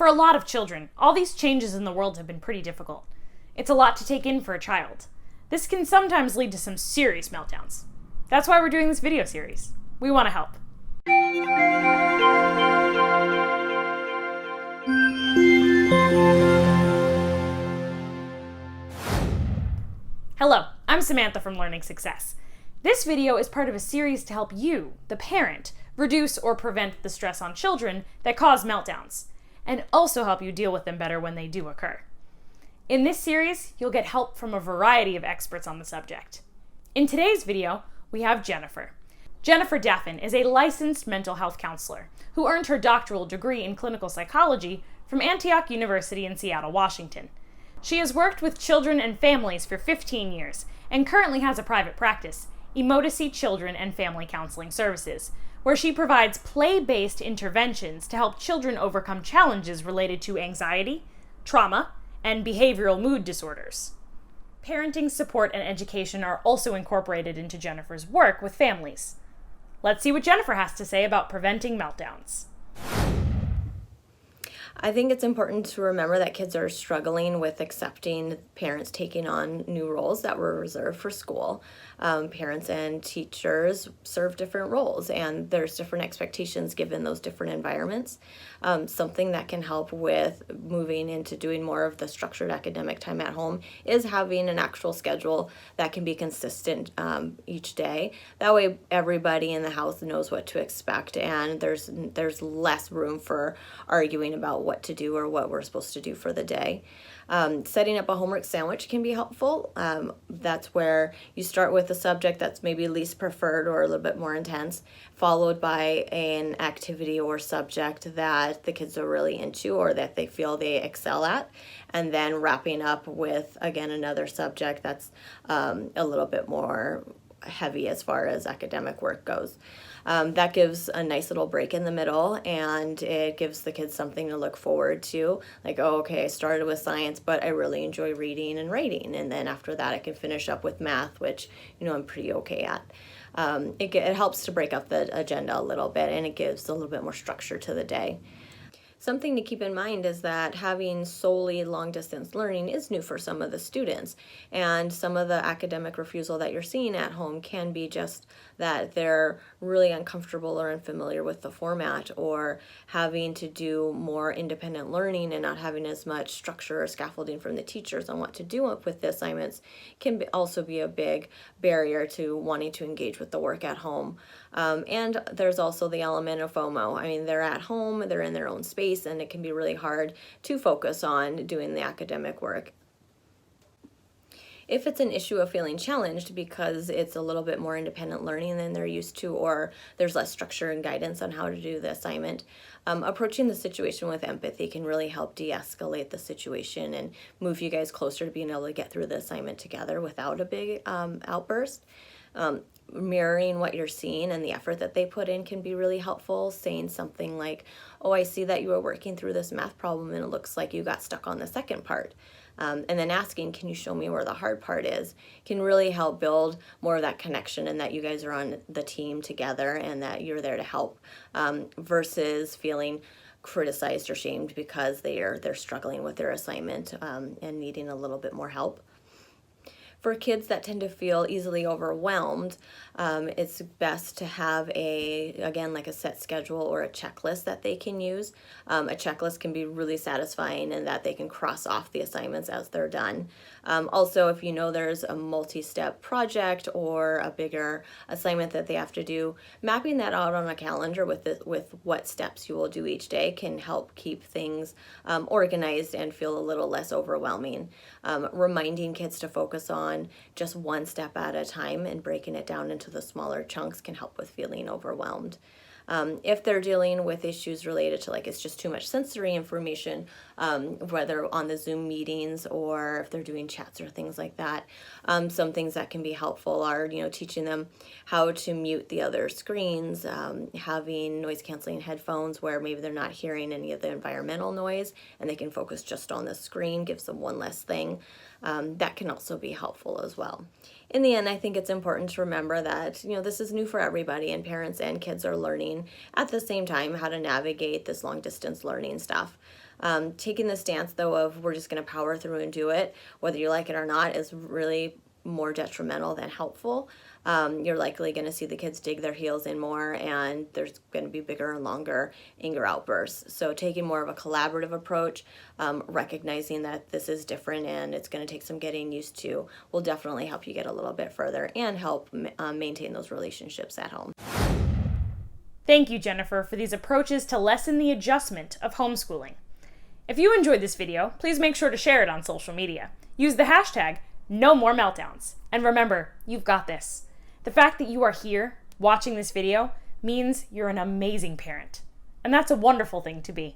For a lot of children, all these changes in the world have been pretty difficult. It's a lot to take in for a child. This can sometimes lead to some serious meltdowns. That's why we're doing this video series. We want to help. Hello, I'm Samantha from Learning Success. This video is part of a series to help you, the parent, reduce or prevent the stress on children that cause meltdowns, and also help you deal with them better when they do occur. In this series, you'll get help from a variety of experts on the subject. In today's video, we have Jennifer. Jennifer Daffon is a licensed mental health counselor who earned her doctoral degree in clinical psychology from Antioch University in Seattle, Washington. She has worked with children and families for 15 years and currently has a private practice, Emotacy Children and Family Counseling Services, where she provides play-based interventions to help children overcome challenges related to anxiety, trauma, and behavioral mood disorders. Parenting support and education are also incorporated into Jennifer's work with families. Let's see what Jennifer has to say about preventing meltdowns. I think it's important to remember that kids are struggling with accepting parents taking on new roles that were reserved for school. Parents and teachers serve different roles, and there's different expectations given those different environments. Something that can help with moving into doing more of the structured academic time at home is having an actual schedule that can be consistent each day. That way everybody in the house knows what to expect, and there's less room for arguing about what to do or what we're supposed to do for the day. Setting up a homework sandwich can be helpful. That's where you start with a subject that's maybe least preferred or a little bit more intense, followed by an activity or subject that the kids are really into or that they feel they excel at, and then wrapping up with, again, another subject that's a little bit more heavy as far as academic work goes. That gives a nice little break in the middle, and it gives the kids something to look forward to. Like, oh, okay, I started with science, but I really enjoy reading and writing. And then after that, I can finish up with math, which, I'm pretty okay at. It helps to break up the agenda a little bit, and it gives a little bit more structure to the day. Something to keep in mind is that having solely long-distance learning is new for some of the students, and some of the academic refusal that you're seeing at home can be just that they're really uncomfortable or unfamiliar with the format, or having to do more independent learning and not having as much structure or scaffolding from the teachers on what to do with the assignments can also be a big barrier to wanting to engage with the work at home. And there's also the element of FOMO. I mean, they're at home, they're in their own space, and it can be really hard to focus on doing the academic work. If it's an issue of feeling challenged because it's a little bit more independent learning than they're used to, or there's less structure and guidance on how to do the assignment, approaching the situation with empathy can really help de-escalate the situation and move you guys closer to being able to get through the assignment together without a big outburst. Mirroring what you're seeing and the effort that they put in can be really helpful. Saying something like, oh, I see that you were working through this math problem and it looks like you got stuck on the second part. And then asking, can you show me where the hard part is, can really help build more of that connection and that you guys are on the team together and that you're there to help, versus feeling criticized or shamed because they're struggling with their assignment and needing a little bit more help. For kids that tend to feel easily overwhelmed, it's best to have like a set schedule or a checklist that they can use. A checklist can be really satisfying in that they can cross off the assignments as they're done. Also, if you know there's a multi-step project or a bigger assignment that they have to do, mapping that out on a calendar with what steps you will do each day can help keep things organized and feel a little less overwhelming. Reminding kids to focus on just one step at a time and breaking it down into the smaller chunks can help with feeling overwhelmed. If they're dealing with issues related to it's just too much sensory information, whether on the Zoom meetings or if they're doing chats or things like that, some things that can be helpful are, teaching them how to mute the other screens, having noise canceling headphones where maybe they're not hearing any of the environmental noise and they can focus just on the screen, gives them one less thing. That can also be helpful as well. In the end, I think it's important to remember that, this is new for everybody, and parents and kids are learning learning at the same time how to navigate this long distance learning stuff. Taking the stance though of we're just going to power through and do it, whether you like it or not, is really more detrimental than helpful. You're likely going to see the kids dig their heels in more, and there's going to be bigger and longer anger outbursts. So taking more of a collaborative approach, recognizing that this is different and it's going to take some getting used to, will definitely help you get a little bit further and help maintain those relationships at home. Thank you, Jennifer, for these approaches to lessen the adjustment of homeschooling. If you enjoyed this video, please make sure to share it on social media. Use the hashtag #NoMoreMeltdowns. And remember, you've got this. The fact that you are here watching this video means you're an amazing parent. And that's a wonderful thing to be.